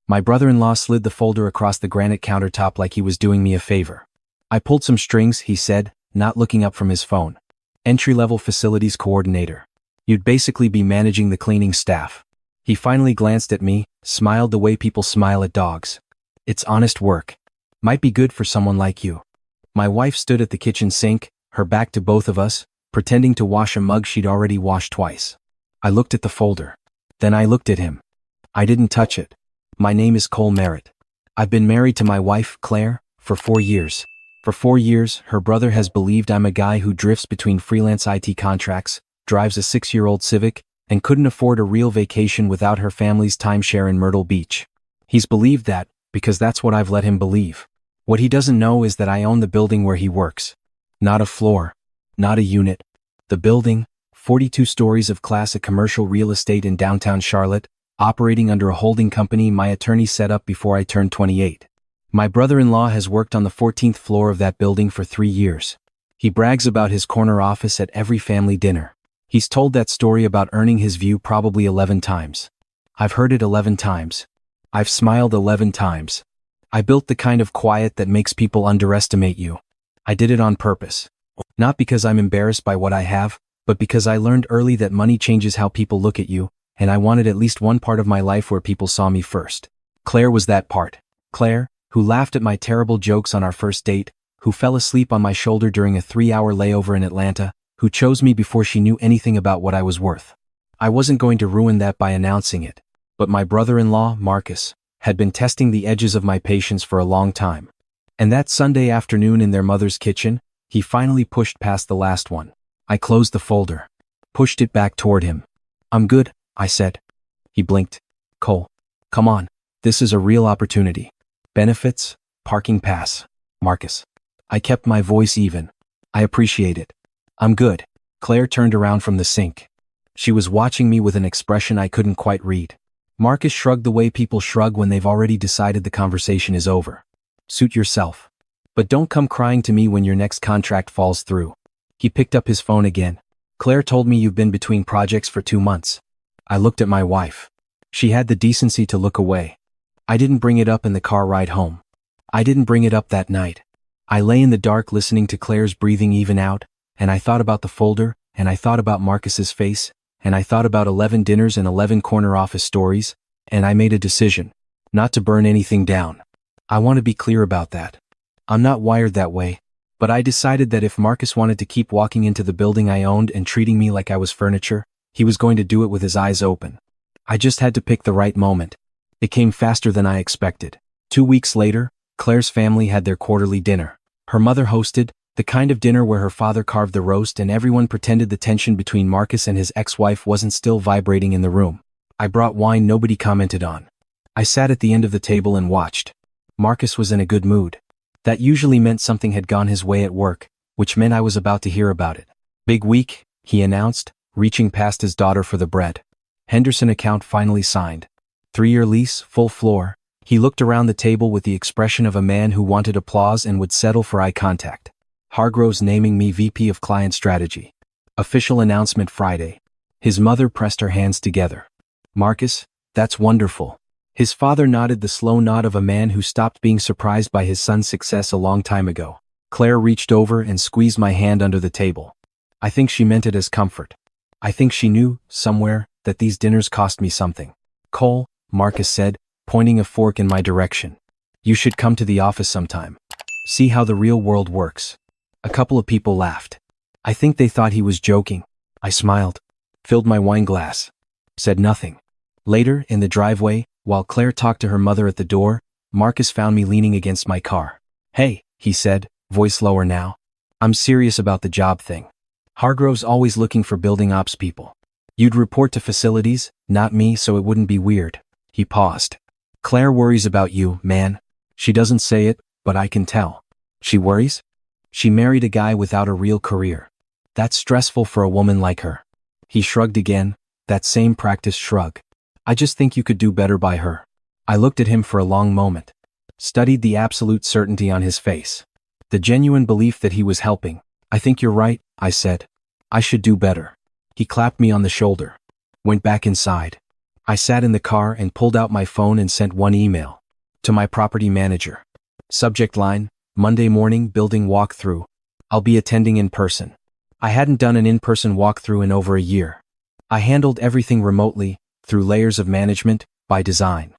My brother-in-law slid the folder across the granite countertop like he was doing me a favor. I pulled some strings, he said, not looking up from his phone. Entry-level facilities coordinator. You'd basically be managing the cleaning staff. He finally glanced at me, smiled the way people smile at dogs. It's honest work. Might be good for someone like you. My wife stood at the kitchen sink, her back to both of us, pretending to wash a mug she'd already washed twice. I looked at the folder. Then I looked at him. I didn't touch it. My name is Cole Merritt. I've been married to my wife, Claire, for 4 years. For 4 years, her brother has believed I'm a guy who drifts between freelance IT contracts, drives a 6-year-old Civic, and couldn't afford a real vacation without her family's timeshare in Myrtle Beach. He's believed that, because that's what I've let him believe. What he doesn't know is that I own the building where he works. Not a floor. Not a unit. The building, 42 stories of classic commercial real estate in downtown Charlotte, operating under a holding company my attorney set up before I turned 28. My brother-in-law has worked on the 14th floor of that building for 3 years. He brags about his corner office at every family dinner. He's told that story about earning his view probably 11 times. I've heard it 11 times. I've smiled 11 times. I built the kind of quiet that makes people underestimate you. I did it on purpose. Not because I'm embarrassed by what I have, but because I learned early that money changes how people look at you, and I wanted at least one part of my life where people saw me first. Claire was that part. Claire, who laughed at my terrible jokes on our first date, who fell asleep on my shoulder during a 3-hour layover in Atlanta, who chose me before she knew anything about what I was worth. I wasn't going to ruin that by announcing it, but my brother-in-law, Marcus, had been testing the edges of my patience for a long time. And that Sunday afternoon in their mother's kitchen, he finally pushed past the last one. I closed the folder, pushed it back toward him. I'm good, I said. He blinked. Cole, come on, this is a real opportunity. Benefits, parking pass, Marcus. I kept my voice even. I appreciate it. I'm good. Claire turned around from the sink. She was watching me with an expression I couldn't quite read. Marcus shrugged the way people shrug when they've already decided the conversation is over. Suit yourself. But don't come crying to me when your next contract falls through. He picked up his phone again. Claire told me you've been between projects for 2 months. I looked at my wife. She had the decency to look away. I didn't bring it up in the car ride home. I didn't bring it up that night. I lay in the dark listening to Claire's breathing even out, and I thought about the folder, and I thought about Marcus's face, and I thought about 11 dinners and 11 corner office stories, and I made a decision. Not to burn anything down. I want to be clear about that. I'm not wired that way, but I decided that if Marcus wanted to keep walking into the building I owned and treating me like I was furniture, he was going to do it with his eyes open. I just had to pick the right moment. It came faster than I expected. 2 weeks later, Claire's family had their quarterly dinner. Her mother hosted, the kind of dinner where her father carved the roast and everyone pretended the tension between Marcus and his ex-wife wasn't still vibrating in the room. I brought wine nobody commented on. I sat at the end of the table and watched. Marcus was in a good mood. That usually meant something had gone his way at work, which meant I was about to hear about it. Big week, he announced, reaching past his daughter for the bread. Henderson account finally signed. 3-year lease, full floor. He looked around the table with the expression of a man who wanted applause and would settle for eye contact. Hargrove's naming me VP of Client Strategy. Official announcement Friday. His mother pressed her hands together. Marcus, that's wonderful. His father nodded the slow nod of a man who stopped being surprised by his son's success a long time ago. Claire reached over and squeezed my hand under the table. I think she meant it as comfort. I think she knew, somewhere, that these dinners cost me something. Cole, Marcus said, pointing a fork in my direction. You should come to the office sometime. See how the real world works. A couple of people laughed. I think they thought he was joking. I smiled, filled my wine glass, said nothing. Later, in the driveway, while Claire talked to her mother at the door, Marcus found me leaning against my car. Hey, he said, voice lower now. I'm serious about the job thing. Hargrove's always looking for building ops people. You'd report to facilities, not me, so it wouldn't be weird. He paused. Claire worries about you, man. She doesn't say it, but I can tell. She worries? She married a guy without a real career. That's stressful for a woman like her. He shrugged again, that same practiced shrug. I just think you could do better by her. I looked at him for a long moment. Studied the absolute certainty on his face. The genuine belief that he was helping. I think you're right, I said. I should do better. He clapped me on the shoulder. Went back inside. I sat in the car and pulled out my phone and sent one email. To my property manager. Subject line, Monday morning building walkthrough. I'll be attending in person. I hadn't done an in-person walkthrough in over a year. I handled everything remotely, through layers of management, by design.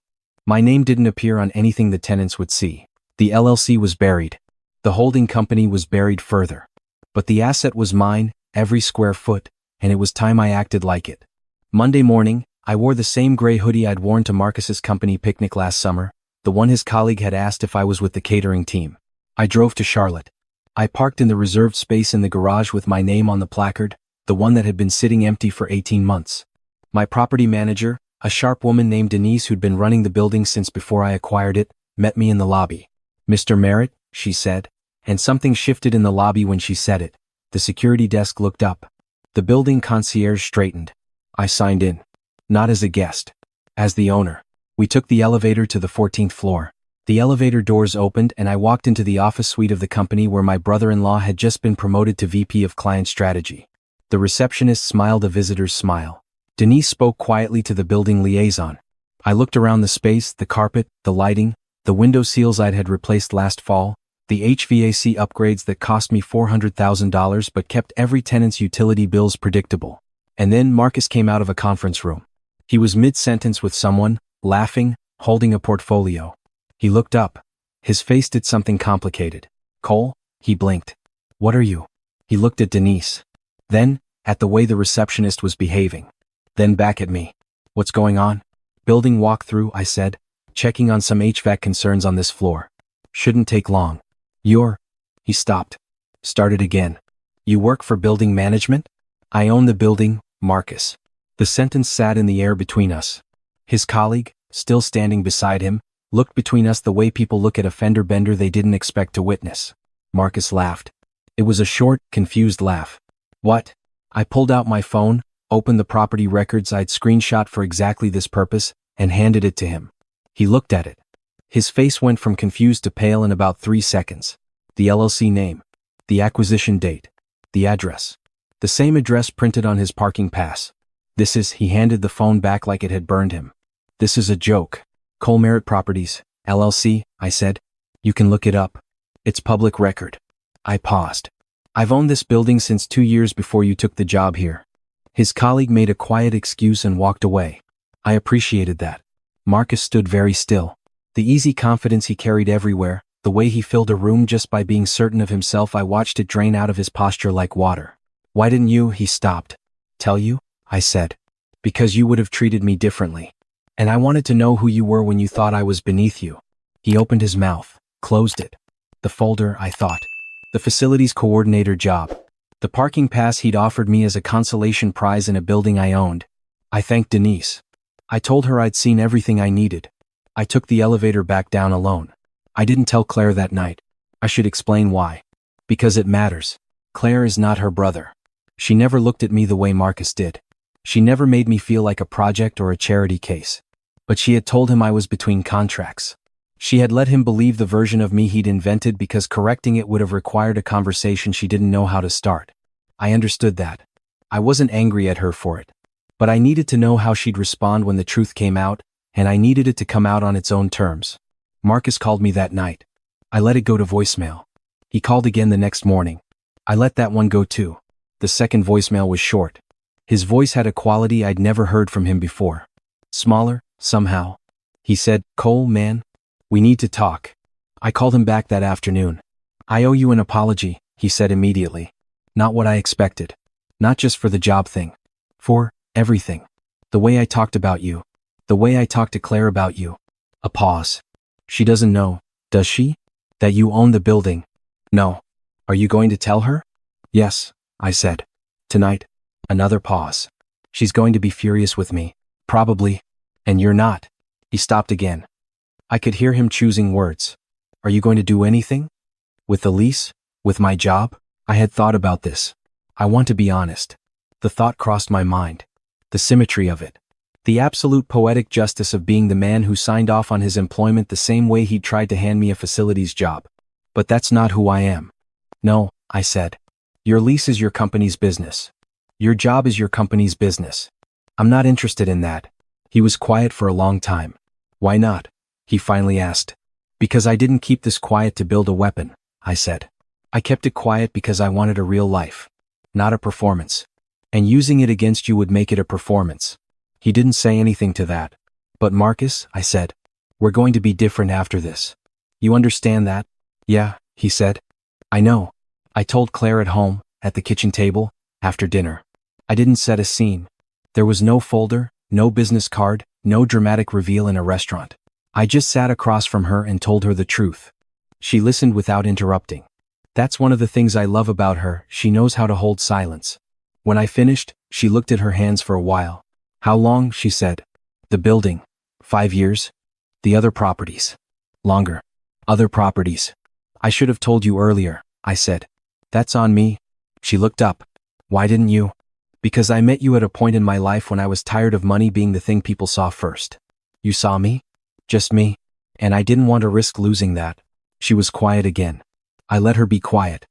My name didn't appear on anything the tenants would see. The LLC was buried. The holding company was buried further. But the asset was mine, every square foot, and it was time I acted like it. Monday morning, I wore the same gray hoodie I'd worn to Marcus's company picnic last summer, the one his colleague had asked if I was with the catering team. I drove to Charlotte. I parked in the reserved space in the garage with my name on the placard, the one that had been sitting empty for 18 months. My property manager, a sharp woman named Denise who'd been running the building since before I acquired it, met me in the lobby. "Mr. Merritt," she said, and something shifted in the lobby when she said it. The security desk looked up. The building concierge straightened. I signed in. Not as a guest. As the owner. We took the elevator to the 14th floor. The elevator doors opened and I walked into the office suite of the company where my brother-in-law had just been promoted to VP of Client Strategy. The receptionist smiled a visitor's smile. Denise spoke quietly to the building liaison. I looked around the space, the carpet, the lighting, the window seals I'd had replaced last fall, the HVAC upgrades that cost me $400,000 but kept every tenant's utility bills predictable. And then Marcus came out of a conference room. He was mid-sentence with someone, laughing, holding a portfolio. He looked up. His face did something complicated. "Cole?" He blinked. "What are you?" He looked at Denise. Then, at the way the receptionist was behaving. Then back at me. "What's going on?" "Building walkthrough," I said, "checking on some HVAC concerns on this floor. Shouldn't take long." "You're..." He stopped. Started again. "You work for building management?" "I own the building, Marcus." The sentence sat in the air between us. His colleague, still standing beside him, looked between us the way people look at a fender bender they didn't expect to witness. Marcus laughed. It was a short, confused laugh. "What?" I pulled out my phone, opened the property records I'd screenshot for exactly this purpose, and handed it to him. He looked at it. His face went from confused to pale in about 3 seconds. The LLC name. The acquisition date. The address. The same address printed on his parking pass. "This is..." He handed the phone back like it had burned him. "This is a joke. Cole Merritt Properties, LLC," I said. "You can look it up. It's public record." I paused. "I've owned this building since 2 years before you took the job here." His colleague made a quiet excuse and walked away. I appreciated that. Marcus stood very still. The easy confidence he carried everywhere, the way he filled a room just by being certain of himself, I watched it drain out of his posture like water. "Why didn't you?" He stopped. "Tell you?" I said. "Because you would have treated me differently. And I wanted to know who you were when you thought I was beneath you." He opened his mouth, closed it. The folder, I thought. The facilities coordinator job. The parking pass he'd offered me as a consolation prize in a building I owned. I thanked Denise. I told her I'd seen everything I needed. I took the elevator back down alone. I didn't tell Claire that night. I should explain why. Because it matters. Claire is not her brother. She never looked at me the way Marcus did. She never made me feel like a project or a charity case. But she had told him I was between contracts. She had let him believe the version of me he'd invented because correcting it would have required a conversation she didn't know how to start. I understood that. I wasn't angry at her for it. But I needed to know how she'd respond when the truth came out, and I needed it to come out on its own terms. Marcus called me that night. I let it go to voicemail. He called again the next morning. I let that one go too. The second voicemail was short. His voice had a quality I'd never heard from him before. Smaller, somehow. He said, "Cole, man, we need to talk." I called him back that afternoon. "I owe you an apology," he said immediately. "Not what I expected. Not just for the job thing. For everything. The way I talked about you. The way I talked to Claire about you." A pause. "She doesn't know, does she? That you own the building?" "No." "Are you going to tell her?" "Yes," I said. "Tonight." Another pause. "She's going to be furious with me. Probably. And you're not." He stopped again. I could hear him choosing words. "Are you going to do anything? With the lease? With my job?" I had thought about this. I want to be honest. The thought crossed my mind. The symmetry of it. The absolute poetic justice of being the man who signed off on his employment the same way he'd tried to hand me a facilities job. But that's not who I am. "No," I said. "Your lease is your company's business. Your job is your company's business. I'm not interested in that." He was quiet for a long time. Why not? He finally asked. Because I didn't keep this quiet to build a weapon, I said. I kept it quiet because I wanted a real life. Not a performance. And using it against you would make it a performance. He didn't say anything to that. But Marcus, I said, we're going to be different after this. You understand that? Yeah, he said. I know. I told Claire at home, at the kitchen table, after dinner. I didn't set a scene. There was no folder, no business card, no dramatic reveal in a restaurant. I just sat across from her and told her the truth. She listened without interrupting. That's one of the things I love about her, she knows how to hold silence. When I finished, she looked at her hands for a while. How long, she said. The building. 5 years. The other properties. Longer. Other properties. I should have told you earlier, I said. That's on me. She looked up. Why didn't you? Because I met you at a point in my life when I was tired of money being the thing people saw first. You saw me? Just me. And I didn't want to risk losing that. She was quiet again. I let her be quiet.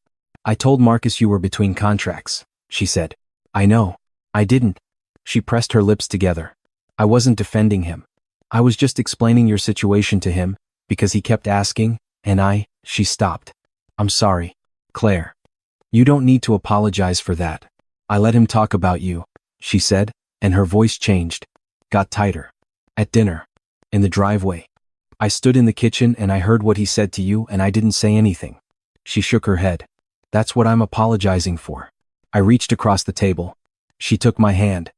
I told Marcus you were between contracts, she said. I know. I didn't. She pressed her lips together. I wasn't defending him. I was just explaining your situation to him, because he kept asking, and she stopped. I'm sorry, Claire. You don't need to apologize for that. I let him talk about you, she said, and her voice changed. Got tighter. At dinner. In the driveway. I stood in the kitchen and I heard what he said to you and I didn't say anything. She shook her head. That's what I'm apologizing for. I reached across the table. She took my hand.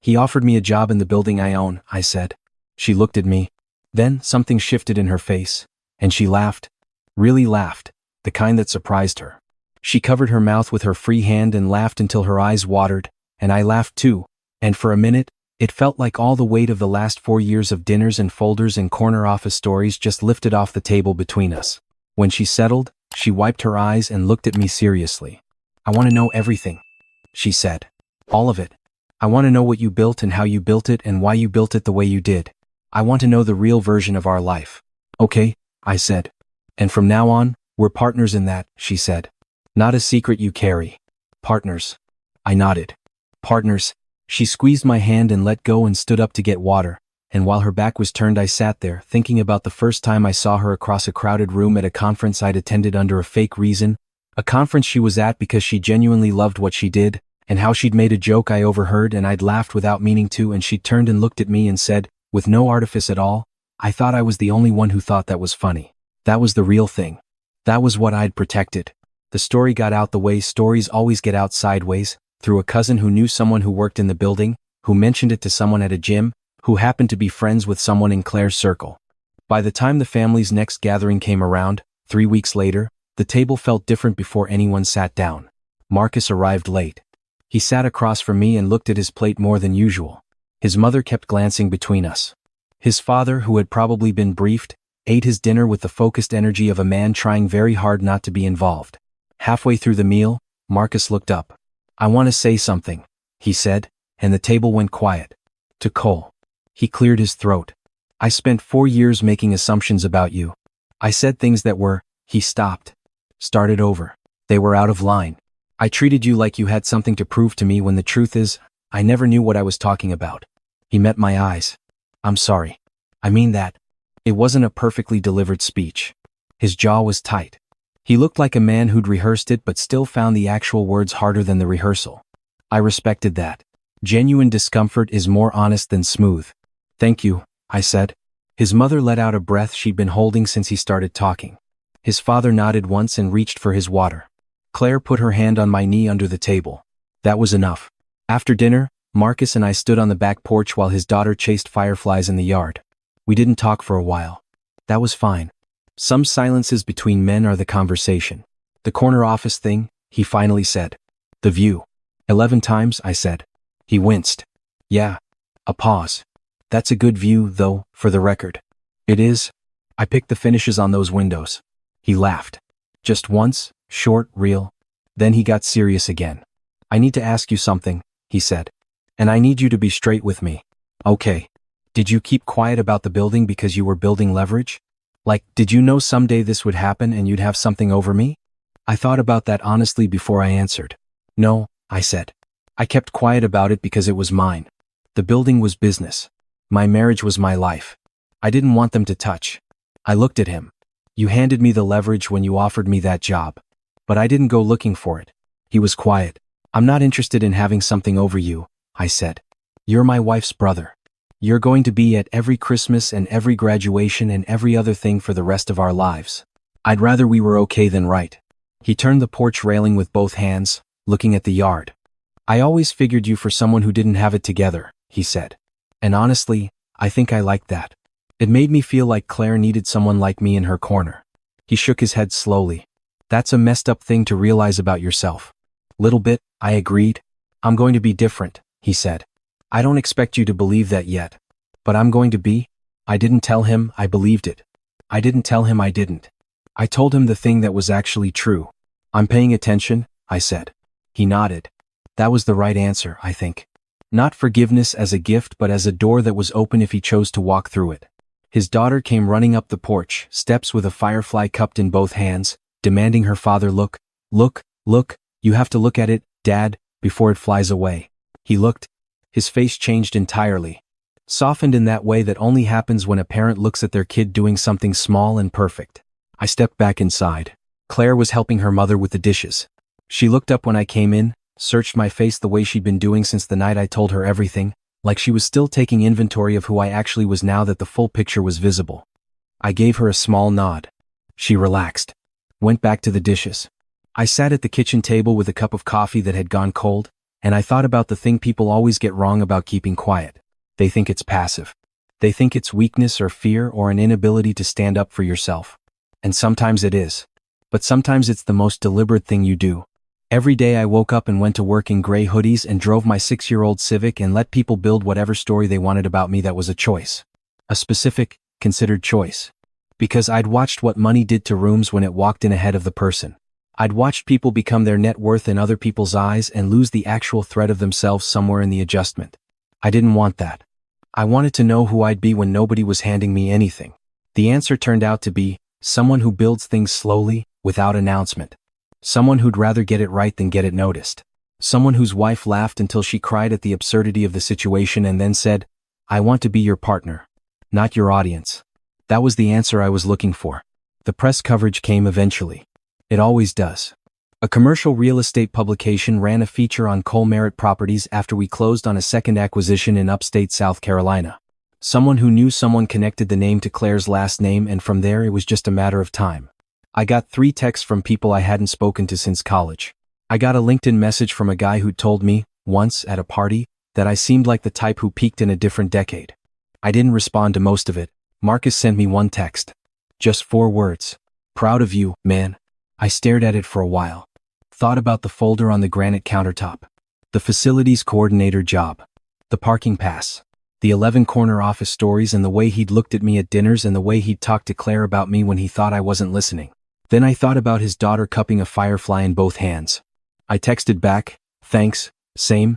He offered me a job in the building I own, I said. She looked at me. Then something shifted in her face, and she laughed. Really laughed, the kind that surprised her. She covered her mouth with her free hand and laughed until her eyes watered, and I laughed too, and for a minute, it felt like all the weight of the last 4 years of dinners and folders and corner office stories just lifted off the table between us. When she settled, she wiped her eyes and looked at me seriously. I want to know everything, she said. All of it. I want to know what you built and how you built it and why you built it the way you did. I want to know the real version of our life. Okay, I said. And from now on, we're partners in that, she said. Not a secret you carry. Partners. I nodded. Partners. She squeezed my hand and let go and stood up to get water, and while her back was turned I sat there thinking about the first time I saw her across a crowded room at a conference I'd attended under a fake reason, a conference she was at because she genuinely loved what she did, and how she'd made a joke I overheard and I'd laughed without meaning to, and she turned and looked at me and said, with no artifice at all, I thought I was the only one who thought that was funny. That was the real thing. That was what I'd protected. The story got out the way stories always get out sideways, through a cousin who knew someone who worked in the building, who mentioned it to someone at a gym, who happened to be friends with someone in Claire's circle. By the time the family's next gathering came around, 3 weeks later, the table felt different before anyone sat down. Marcus arrived late. He sat across from me and looked at his plate more than usual. His mother kept glancing between us. His father, who had probably been briefed, ate his dinner with the focused energy of a man trying very hard not to be involved. Halfway through the meal, Marcus looked up. I want to say something, he said, and the table went quiet. To Cole. He cleared his throat. I spent 4 years making assumptions about you. I said things that were, he stopped. Started over. They were out of line. I treated you like you had something to prove to me when the truth is, I never knew what I was talking about. He met my eyes. I'm sorry. I mean that. It wasn't a perfectly delivered speech. His jaw was tight. He looked like a man who'd rehearsed it but still found the actual words harder than the rehearsal. I respected that. Genuine discomfort is more honest than smooth. Thank you, I said. His mother let out a breath she'd been holding since he started talking. His father nodded once and reached for his water. Claire put her hand on my knee under the table. That was enough. After dinner, Marcus and I stood on the back porch while his daughter chased fireflies in the yard. We didn't talk for a while. That was fine. Some silences between men are the conversation. The corner office thing, he finally said. The view. 11 times, I said. He winced. Yeah. A pause. That's a good view, though, for the record. It is. I picked the finishes on those windows. He laughed. Just once, short, real. Then he got serious again. I need to ask you something, he said. And I need you to be straight with me. Okay. Did you keep quiet about the building because you were building leverage? Like, did you know someday this would happen and you'd have something over me? I thought about that honestly before I answered. No, I said. I kept quiet about it because it was mine. The building was business. My marriage was my life. I didn't want them to touch. I looked at him. You handed me the leverage when you offered me that job. But I didn't go looking for it. He was quiet. I'm not interested in having something over you, I said. You're my wife's brother. You're going to be at every Christmas and every graduation and every other thing for the rest of our lives. I'd rather we were okay than right. He turned the porch railing with both hands, looking at the yard. I always figured you for someone who didn't have it together, he said. And honestly, I think I liked that. It made me feel like Claire needed someone like me in her corner. He shook his head slowly. That's a messed up thing to realize about yourself. Little bit, I agreed. I'm going to be different, he said. I don't expect you to believe that yet. But I'm going to be. I didn't tell him I believed it. I didn't tell him I didn't. I told him the thing that was actually true. I'm paying attention, I said. He nodded. That was the right answer, I think. Not forgiveness as a gift but as a door that was open if he chose to walk through it. His daughter came running up the porch, steps with a firefly cupped in both hands, demanding her father look, you have to look at it, Dad, before it flies away. He looked. His face changed entirely. Softened in that way that only happens when a parent looks at their kid doing something small and perfect. I stepped back inside. Claire was helping her mother with the dishes. She looked up when I came in, searched my face the way she'd been doing since the night I told her everything, like she was still taking inventory of who I actually was now that the full picture was visible. I gave her a small nod. She relaxed. Went back to the dishes. I sat at the kitchen table with a cup of coffee that had gone cold, and I thought about the thing people always get wrong about keeping quiet. They think it's passive. They think it's weakness or fear or an inability to stand up for yourself. And sometimes it is. But sometimes it's the most deliberate thing you do. Every day I woke up and went to work in gray hoodies and drove my 6-year-old Civic and let people build whatever story they wanted about me that was a choice. A specific, considered choice. Because I'd watched what money did to rooms when it walked in ahead of the person. I'd watched people become their net worth in other people's eyes and lose the actual threat of themselves somewhere in the adjustment. I didn't want that. I wanted to know who I'd be when nobody was handing me anything. The answer turned out to be someone who builds things slowly, without announcement. Someone who'd rather get it right than get it noticed. Someone whose wife laughed until she cried at the absurdity of the situation and then said, I want to be your partner, not your audience. That was the answer I was looking for. The press coverage came eventually. It always does. A commercial real estate publication ran a feature on Cole Merritt Properties after we closed on a second acquisition in upstate South Carolina. Someone who knew someone connected the name to Claire's last name, and from there it was just a matter of time. I got 3 texts from people I hadn't spoken to since college. I got a LinkedIn message from a guy who'd told me, once at a party, that I seemed like the type who peaked in a different decade. I didn't respond to most of it. Marcus sent me one text. Just 4 words. Proud of you, man. I stared at it for a while. Thought about the folder on the granite countertop. The facilities coordinator job. The parking pass. The 11 corner office stories and the way he'd looked at me at dinners and the way he'd talked to Claire about me when he thought I wasn't listening. Then I thought about his daughter cupping a firefly in both hands. I texted back, thanks, same.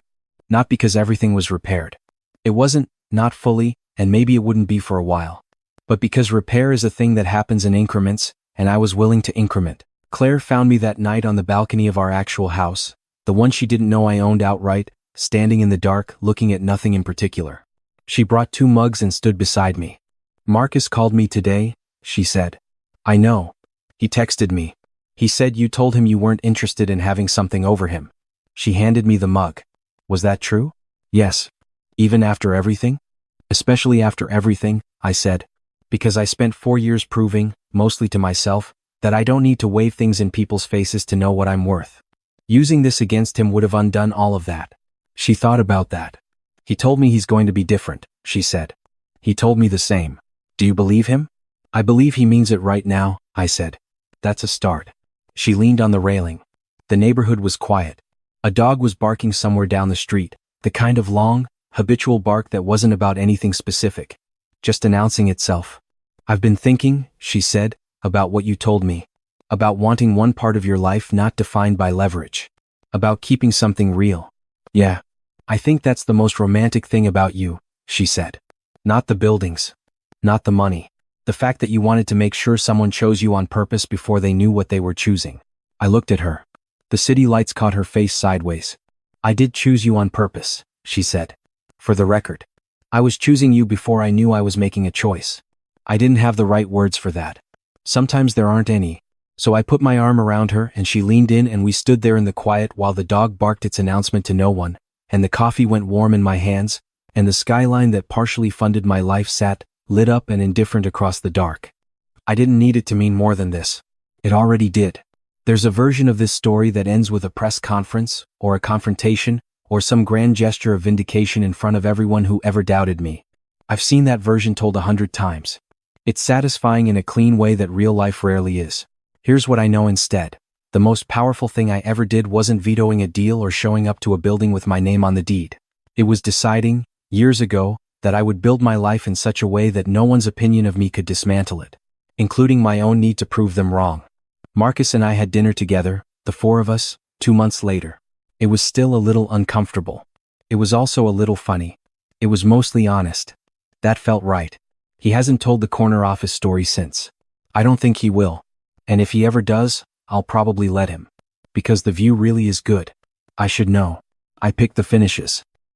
Not because everything was repaired. It wasn't, not fully, and maybe it wouldn't be for a while. But because repair is a thing that happens in increments, and I was willing to increment. Claire found me that night on the balcony of our actual house, the one she didn't know I owned outright, standing in the dark, looking at nothing in particular. She brought 2 mugs and stood beside me. Marcus called me today, she said. I know. He texted me. He said you told him you weren't interested in having something over him. She handed me the mug. Was that true? Yes. Even after everything? Especially after everything, I said. Because I spent 4 years proving, mostly to myself, that I don't need to wave things in people's faces to know what I'm worth. Using this against him would have undone all of that. She thought about that. He told me he's going to be different, she said. He told me the same. Do you believe him? I believe he means it right now, I said. That's a start. She leaned on the railing. The neighborhood was quiet. A dog was barking somewhere down the street, the kind of long, habitual bark that wasn't about anything specific, just announcing itself. I've been thinking, she said, about what you told me. About wanting one part of your life not defined by leverage. About keeping something real. Yeah. I think that's the most romantic thing about you, she said. Not the buildings. Not the money. The fact that you wanted to make sure someone chose you on purpose before they knew what they were choosing. I looked at her. The city lights caught her face sideways. I did choose you on purpose, she said. For the record. I was choosing you before I knew I was making a choice. I didn't have the right words for that. Sometimes there aren't any. So I put my arm around her and she leaned in and we stood there in the quiet while the dog barked its announcement to no one, and the coffee went warm in my hands, and the skyline that partially funded my life sat, lit up and indifferent across the dark. I didn't need it to mean more than this. It already did. There's a version of this story that ends with a press conference, or a confrontation, or some grand gesture of vindication in front of everyone who ever doubted me. I've seen that version told 100 times. It's satisfying in a clean way that real life rarely is. Here's what I know instead. The most powerful thing I ever did wasn't vetoing a deal or showing up to a building with my name on the deed. It was deciding, years ago, that I would build my life in such a way that no one's opinion of me could dismantle it, including my own need to prove them wrong. Marcus and I had dinner together, the four of us, 2 months later. It was still a little uncomfortable. It was also a little funny. It was mostly honest. That felt right. He hasn't told the corner office story since. I don't think he will. And if he ever does, I'll probably let him. Because the view really is good. I should know. I picked the finishes.